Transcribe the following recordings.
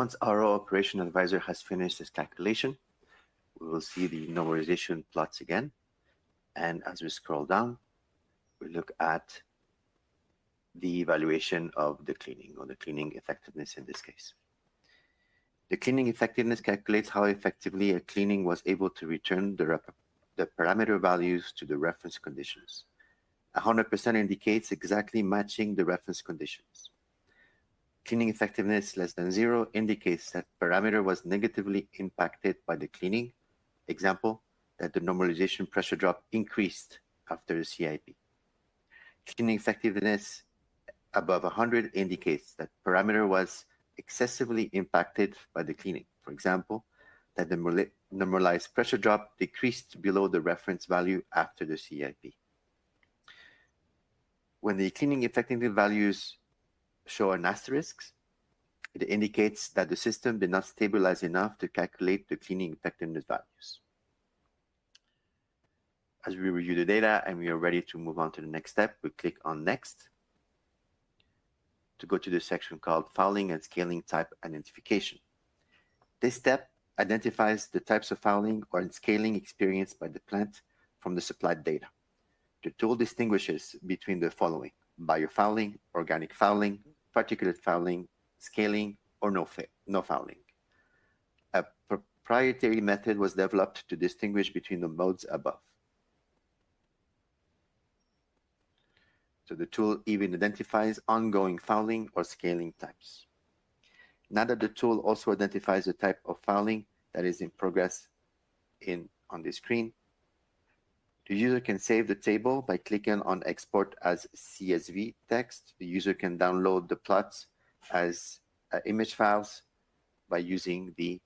Once our operation advisor has finished his calculation, we will see the normalization plots again. And as we scroll down, we look at the evaluation of the cleaning, or the cleaning effectiveness in this case. The cleaning effectiveness calculates how effectively a cleaning was able to return the parameter values to the reference conditions. 100% indicates exactly matching the reference conditions. Cleaning effectiveness less than 0 indicates that parameter was negatively impacted by the cleaning. Example, that the normalization pressure drop increased after the CIP. Cleaning effectiveness above 100 indicates that parameter was excessively impacted by the cleaning. For example, that the normalized pressure drop decreased below the reference value after the CIP. When the cleaning effectiveness values show an asterisk, it indicates that the system did not stabilize enough to calculate the cleaning effectiveness values. As we review the data and we are ready to move on to the next step, we click on Next to go to the section called Fouling and Scaling Type Identification. This step identifies the types of fouling or scaling experienced by the plant from the supplied data. The tool distinguishes between the following: biofouling, organic fouling, particulate fouling, scaling, or no fouling. A proprietary method was developed to distinguish between the modes above. So the tool even identifies ongoing fouling or scaling types. Now that the tool also identifies the type of fouling that is in progress on the screen, the user can save the table by clicking on Export as CSV text. The user can download the plots as image files by using the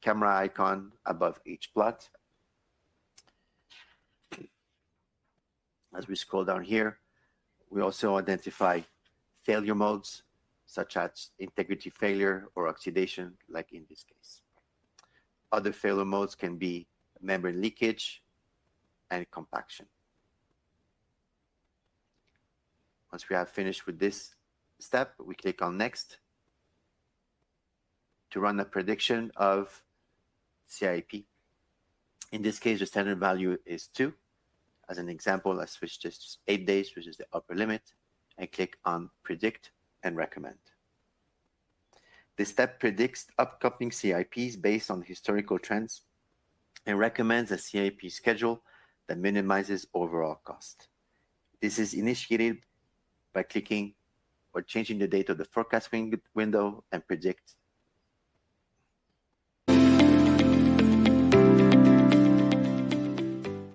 camera icon above each plot. As we scroll down here, we also identify failure modes, such as integrity failure or oxidation, like in this case. Other failure modes can be membrane leakage and compaction. Once we have finished with this step, we click on Next to run a prediction of CIP. In this case, the standard value is 2. As an example, I switch this to 8 days, which is the upper limit, and click on Predict and Recommend. This step predicts upcoming CIPs based on historical trends and recommends a CIP schedule that minimizes overall cost. This is initiated by clicking or changing the date of the forecast window and predict